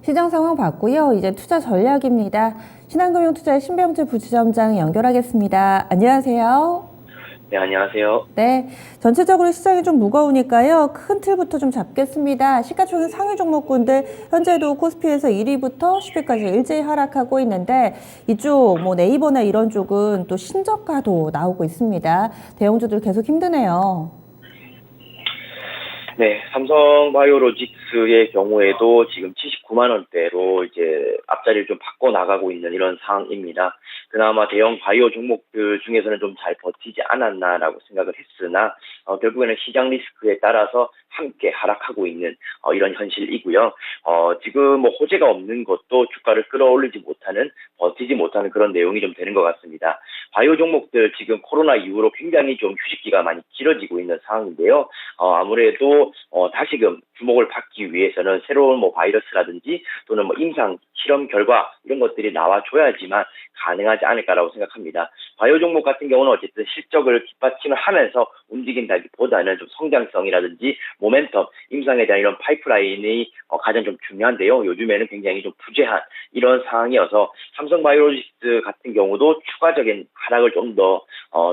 시장 상황 봤고요. 이제 투자 전략입니다. 신한금융투자의 신병재 부지점장 연결하겠습니다. 안녕하세요. 네, 안녕하세요. 네, 전체적으로 시장이 좀 무거우니까요. 큰 틀부터 좀 잡겠습니다. 시가총액 상위 종목군들 현재도 코스피에서 1위부터 10위까지 일제히 하락하고 있는데 이쪽 뭐 네이버나 이런 쪽은 또 신저가도 나오고 있습니다. 대형주들 계속 힘드네요. 네, 삼성바이오로직스의 경우에도 지금 79만 원대로 이제 앞자리를 좀 바꿔 나가고 있는 이런 상황입니다. 그나마 대형 바이오 종목들 중에서는 좀 잘 버티지 않았나라고 생각을 했으나 결국에는 시장 리스크에 따라서 함께 하락하고 있는 이런 현실이고요. 지금 뭐 호재가 없는 것도 주가를 끌어올리지 못하는 버티지 못하는 그런 내용이 좀 되는 것 같습니다. 바이오 종목들 지금 코로나 이후로 굉장히 좀 휴식기가 많이 길어지고 있는 상황인데요. 아무래도 다시금 주목을 받기 위해서는 새로운 뭐 바이러스라든지 또는 뭐 임상 실험 결과 이런 것들이 나와줘야지만 가능하지 않을까라고 생각합니다. 바이오 종목 같은 경우는 어쨌든 실적을 뒷받침을 하면서 움직인다기보다는 좀 성장성이라든지 모멘텀, 임상에 대한 이런 파이프라인이 가장 좀 중요한데요. 요즘에는 굉장히 좀 부재한 이런 상황이어서 삼성바이오로직스 같은 경우도 추가적인 하락을 좀 더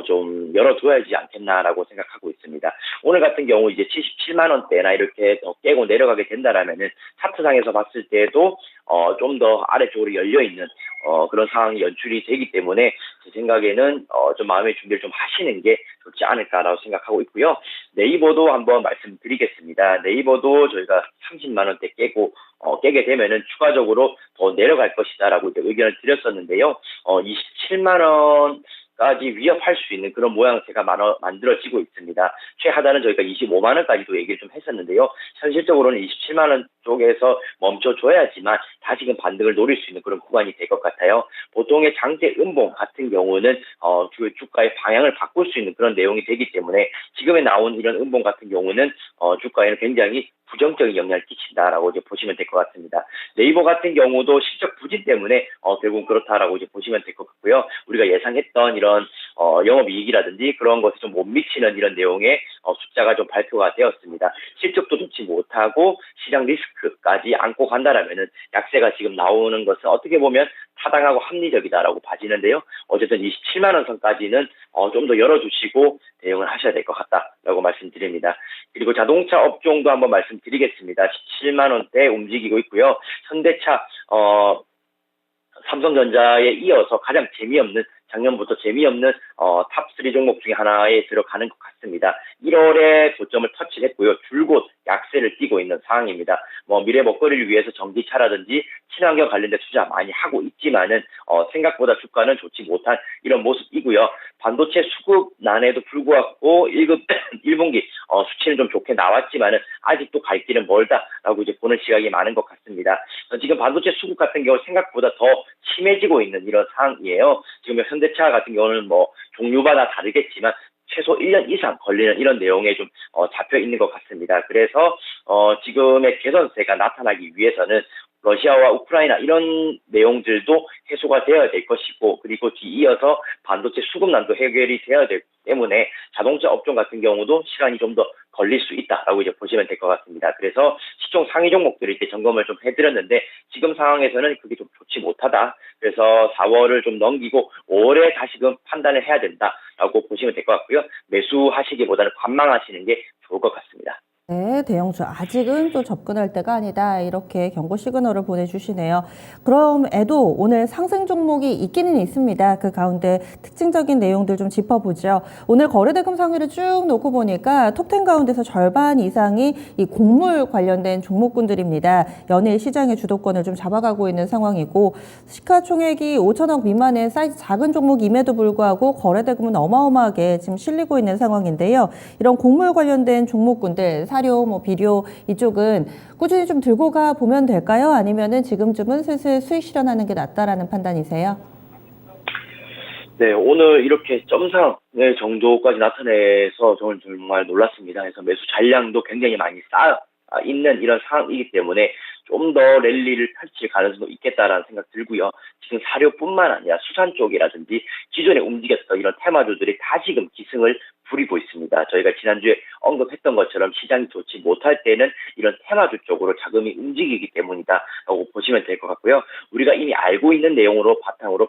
좀 열어둬야지 않겠나라고 생각하고 있습니다. 오늘 같은 경우 이제 77만 원대나 이렇게 더 깨고 내려가게 된다라면은 차트상에서 봤을 때도 좀 더 아래쪽으로 열려 있는 그런 상황이 연출이 되기 때문에 제 생각에는 좀 마음의 준비를 좀 하시는 게 좋지 않을까라고 생각하고 있고요. 네이버도 한번 말씀드리겠습니다. 네이버도 저희가 30만 원대 깨게 되면은 추가적으로 더 내려갈 것이다라고 이제 의견을 드렸었는데요. 27만 원 까지 위협할 수 있는 그런 모양새가 만들어지고 있습니다. 최하단은 저희가 25만 원까지도 얘기를 좀 했었는데요. 현실적으로는 27만 원 쪽에서 멈춰줘야지만 다시금 반등을 노릴 수 있는 그런 구간이 될 것 같아요. 보통의 장대 음봉 같은 경우는 주가의 방향을 바꿀 수 있는 그런 내용이 되기 때문에 지금에 나온 이런 음봉 같은 경우는 주가에는 굉장히 부정적인 영향을 끼친다라고 이제 보시면 될 것 같습니다. 네이버 같은 경우도 실적 부진 때문에 결국은 그렇다라고 이제 보시면 될 것 같고요. 우리가 예상했던 이런 영업이익이라든지 그런 것이 좀 못 미치는 이런 내용의 숫자가 좀 발표가 되었습니다. 실적도 좋지 못하고 시장 리스크까지 안고 간다라면은 약세가 지금 나오는 것은 어떻게 보면 타당하고 합리적이다라고 봐지는데요. 어쨌든 27만 원 선까지는 좀 더 열어주시고 대응을 하셔야 될 것 같다라고 말씀드립니다. 그리고 자동차 업종도 한번 말씀드리겠습니다. 17만 원대 움직이고 있고요. 현대차 삼성전자에 이어서 가장 재미없는 작년부터 재미없는 탑3 종목 중에 하나에 들어가는 것 같습니다. 1월에 고점을 터치를 했고요. 줄곧 약세를 띠고 있는 상황입니다. 뭐 미래 먹거리를 위해서 전기차라든지 친환경 관련된 투자 많이 하고 있지만은 생각보다 주가는 좋지 못한 이런 모습이고요. 반도체 수급난에도 불구하고 1분기 수치는 좀 좋게 나왔지만은 아직도 갈 길은 멀다라고 이제 보는 시각이 많은 것 같습니다. 지금 반도체 수급 같은 경우 생각보다 더 심해지고 있는 이런 상황이에요. 지금 현대차 같은 경우는 뭐 종류마다 다르겠지만 최소 1년 이상 걸리는 이런 내용에 좀 잡혀 있는 것 같습니다. 그래서 지금의 개선세가 나타나기 위해서는 러시아와 우크라이나 이런 내용들도 해소가 되어야 될 것이고 그리고 뒤이어서 반도체 수급난도 해결이 되어야 되기 때문에 자동차 업종 같은 경우도 시간이 좀 더 걸릴 수 있다라고 이제 보시면 될 것 같습니다. 그래서 시총 상위 종목들을 이렇게 점검을 좀 해드렸는데 지금 상황에서는 그게 좀 좋지 못하다. 그래서 4월을 좀 넘기고 5월에 다시금 판단을 해야 된다라고 보시면 될 것 같고요. 매수하시기보다는 관망하시는 게 좋을 것 같습니다. 네, 대형주 아직은 또 접근할 때가 아니다. 이렇게 경고 시그널을 보내주시네요. 그럼에도 오늘 상승 종목이 있기는 있습니다. 그 가운데 특징적인 내용들 좀 짚어보죠. 오늘 거래대금 상위를 쭉 놓고 보니까 톱10 가운데서 절반 이상이 이 곡물 관련된 종목군들입니다. 연일 시장의 주도권을 좀 잡아가고 있는 상황이고 시가총액이 5천억 미만의 사이즈 작은 종목임에도 불구하고 거래대금은 어마어마하게 지금 실리고 있는 상황인데요. 이런 곡물 관련된 종목군들 사료, 뭐 비료 이쪽은 꾸준히 좀 들고 가 보면 될까요? 아니면은 지금쯤은 슬슬 수익 실현하는 게 낫다라는 판단이세요? 네, 오늘 이렇게 점상의 정도까지 나타내서 저는 정말 놀랐습니다. 그래서 매수 잔량도 굉장히 많이 쌓여 있는 이런 상황이기 때문에 좀 더 랠리를 펼칠 가능성도 있겠다라는 생각 들고요. 지금 사료뿐만 아니라 수산 쪽이라든지 기존에 움직였던 이런 테마주들이 다시금 기승을 부리고 있습니다. 저희가 지난주에 언급했던 것처럼 시장이 좋지 못할 때는 이런 테마주 쪽으로 자금이 움직이기 때문이다라고 보시면 보시면 될 것 같고요. 우리가 이미 알고 있는 내용으로 바탕으로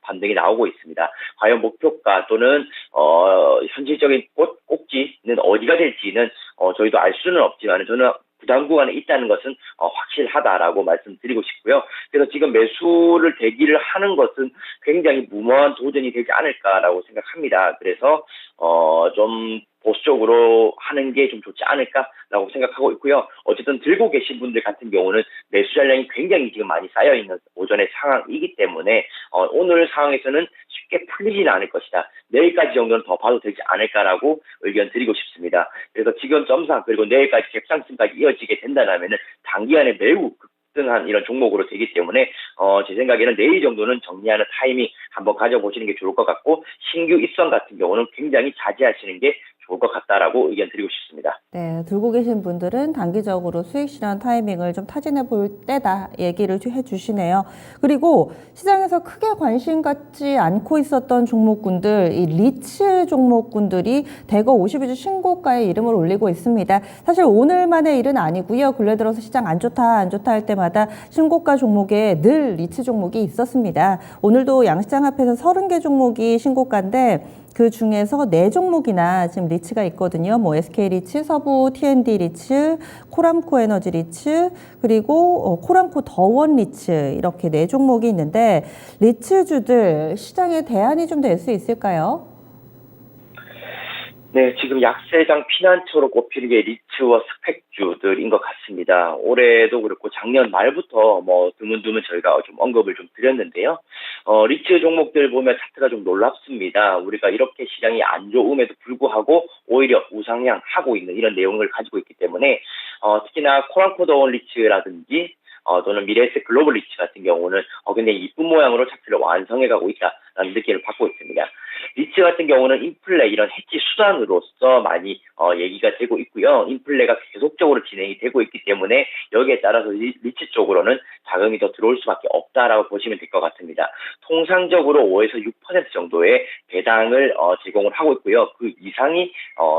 반등이 나오고 있습니다. 과연 목표가 또는 현실적인 꼭지는 어디가 될지는 저희도 알 수는 없지만 저는 부담 구간에 있다는 것은 확실하다라고 말씀드리고 싶고요. 그래서 지금 매수를 대기를 하는 것은 굉장히 무모한 도전이 되지 않을까라고 생각합니다. 그래서 좀 보수적으로 하는 게 좀 좋지 않을까라고 생각하고 있고요. 어쨌든 들고 계신 분들 같은 경우는 매수 잔량이 굉장히 지금 많이 쌓여있는 오전의 상황이기 때문에 오늘 상황에서는 쉽게 풀리지는 않을 것이다. 내일까지 정도는 더 봐도 되지 않을까라고 의견 드리고 싶습니다. 그래서 지금 점상 그리고 내일까지 갭상승까지 이어지게 된다면은 단기간에 매우 급등한 이런 종목으로 되기 때문에 제 생각에는 내일 정도는 정리하는 타이밍 한번 가져보시는 게 좋을 것 같고 신규 입성 같은 경우는 굉장히 자제하시는 게 좋을 것 같다라고 의견 드리고 싶습니다. 네, 들고 계신 분들은 단기적으로 수익 실현 타이밍을 좀 타진해 볼 때다 얘기를 해주시네요. 그리고 시장에서 크게 관심 갖지 않고 있었던 종목군들, 이 리츠 종목군들이 대거 52주 신고가에 이름을 올리고 있습니다. 사실 오늘만의 일은 아니고요. 근래 들어서 시장 안 좋다 할 때마다 신고가 종목에 늘 리츠 종목이 있었습니다. 오늘도 양시장 앞에서 30개 종목이 신고가인데 그 중에서 4종목이나 지금 리츠가 있거든요. 뭐 SK 리츠, 서부 T&D 리츠, 코람코 에너지 리츠, 그리고 코람코 더원 리츠 이렇게 4종목이 있는데 리츠주들 시장에 대안이 좀 될 수 있을까요? 네, 지금 약세장 피난처로 꼽히는 게 리츠와 스펙주들인 것 같습니다. 올해도 그렇고 작년 말부터 드문드문 저희가 좀 언급을 좀 드렸는데요. 리츠 종목들 보면 차트가 좀 놀랍습니다. 우리가 이렇게 시장이 안 좋음에도 불구하고 오히려 우상향하고 있는 이런 내용을 가지고 있기 때문에 특히나 코랑코 더원 리츠라든지 또는 미래에셋 글로벌 리츠 같은 경우는 굉장히 이쁜 모양으로 차트를 완성해가고 있다라는 느낌을 받고 있습니다. 리츠 같은 경우는 인플레 이런 해지 수단으로서 많이 얘기가 되고 있고요. 인플레가 계속적으로 진행이 되고 있기 때문에 여기에 따라서 리츠 쪽으로는 자금이 더 들어올 수밖에 없다라고 보시면 될 것 같습니다. 통상적으로 5에서 6% 정도의 배당을 제공을 하고 있고요. 그 이상이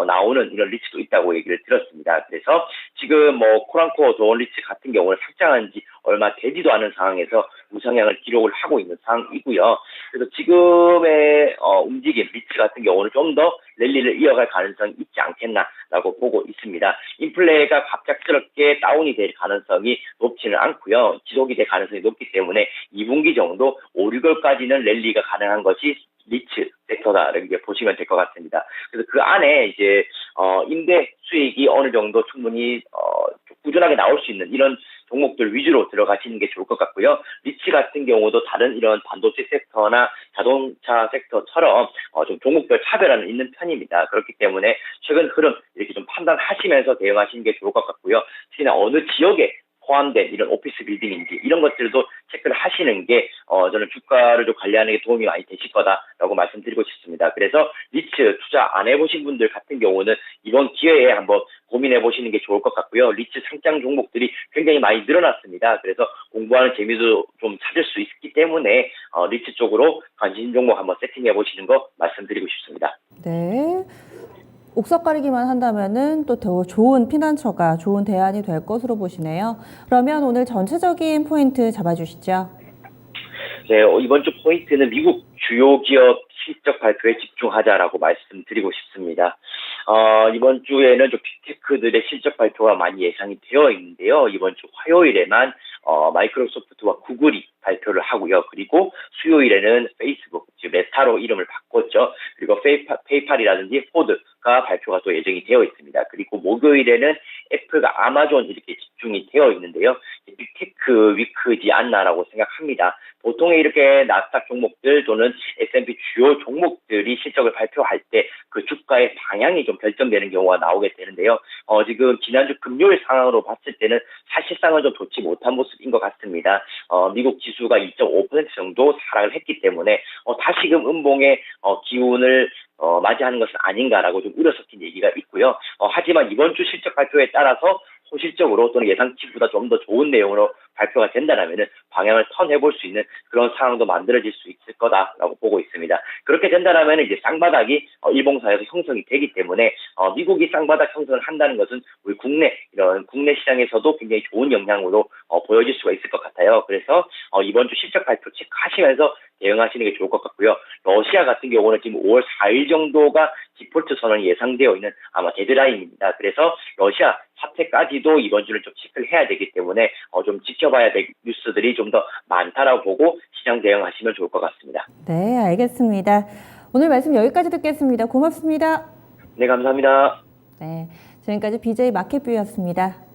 나오는 이런 리츠도 있다고 얘기를 들었습니다. 그래서 지금 코랑코 더원 리츠 같은 경우는 상장한 지 얼마 되지도 않은 상황에서 우상향을 기록을 하고 있는 상황이고요. 그래서 지금의 움직임 리츠 같은 경우는 좀 더 랠리를 이어갈 가능성이 있지 않겠나라고 보고 있습니다. 인플레가 갑작스럽게 다운이 될 가능성이 높지는 않고요. 지속이 될 가능성이 높기 때문에 2분기 정도 5, 6월까지는 랠리가 가능한 것이 리츠 섹터다 이렇게 보시면 될 것 같습니다. 그래서 그 안에 이제 임대 수익이 어느 정도 충분히 꾸준하게 나올 수 있는 이런 종목들 위주로 들어가시는 게 좋을 것 같고요. 리츠 같은 경우도 다른 이런 반도체 섹터나 자동차 섹터처럼 좀 종목별 차별화는 있는 편입니다. 그렇기 때문에 최근 흐름 이렇게 좀 판단하시면서 대응하시는 게 좋을 것 같고요. 특히나 어느 지역에 포함된 이런 오피스 빌딩인지 이런 것들도 체크를 하시는 게 저는 주가를 좀 관리하는 게 도움이 많이 되실 거다라고 말씀드리고 싶습니다. 그래서 리츠 투자 안 해보신 분들 같은 경우는 이번 기회에 한번 고민해 보시는 게 좋을 것 같고요. 리츠 상장 종목들이 굉장히 많이 늘어났습니다. 그래서 공부하는 재미도 좀 찾을 수 있기 때문에 리츠 쪽으로 관심 종목 한번 세팅해 보시는 거 말씀드리고 싶습니다. 네. 옥석 가리기만 한다면은 또 더 좋은 피난처가 좋은 대안이 될 것으로 보시네요. 그러면 오늘 전체적인 포인트 잡아주시죠. 네, 이번 주 포인트는 미국 주요 기업 실적 발표에 집중하자라고 말씀드리고 싶습니다. 이번 주에는 좀 빅테크들의 실적 발표가 많이 예상이 되어 있는데요. 이번 주 화요일에만 마이크로소프트와 구글이 발표를 하고요. 그리고 수요일에는 페이스북, 즉 메타로 이름을 바꿨죠. 그리고 페이팔이라든지 포드가 발표가 또 예정이 되어 있습니다. 그리고 목요일에는 애플과 아마존 이렇게 집중이 되어 있는데요. 빅테크 위크지 않나라고 생각합니다. 보통 이렇게 나스닥 종목들 또는 S&P 주요 종목들이 실적을 발표할 때 그 주가의 방향이 좀 결정되는 경우가 나오게 되는데요. 지금 지난주 금요일 상황으로 봤을 때는 사실상은 좀 좋지 못한 모습인 것 같습니다. 미국 지수가 2.5% 정도 하락을 했기 때문에 다시금 음봉의 기운을 맞이하는 것은 아닌가라고 좀 우려 섞인 얘기가 있고요. 하지만 이번 주 실적 발표에 따라서 소실적으로 또는 예상치보다 좀 더 좋은 내용으로 발표가 된다면은 방향을 턴해볼 수 있는 그런 상황도 만들어질 수 있을 거다라고 보고 있습니다. 그렇게 된다라면 이제 쌍바닥이 일봉사에서 형성이 되기 때문에 미국이 쌍바닥 형성을 한다는 것은 우리 이런 국내 시장에서도 굉장히 좋은 영향으로 보여질 수가 있을 것 같아요. 그래서 이번 주 실적 발표 체크하시면서 대응하시는 게 좋을 것 같고요. 러시아 같은 경우는 지금 5월 4일 정도가 디폴트 선언이 예상되어 있는 아마 데드라인입니다. 그래서 러시아 사태까지도 이번 주는 좀 체크를 해야 되기 때문에 좀 지켜봐야 될 뉴스들이 좀 더 많다라고 보고 시장 대응하시면 좋을 것 같습니다. 네, 알겠습니다. 오늘 말씀 여기까지 듣겠습니다. 고맙습니다. 네, 감사합니다. 네, 지금까지 BJ 마켓뷰였습니다.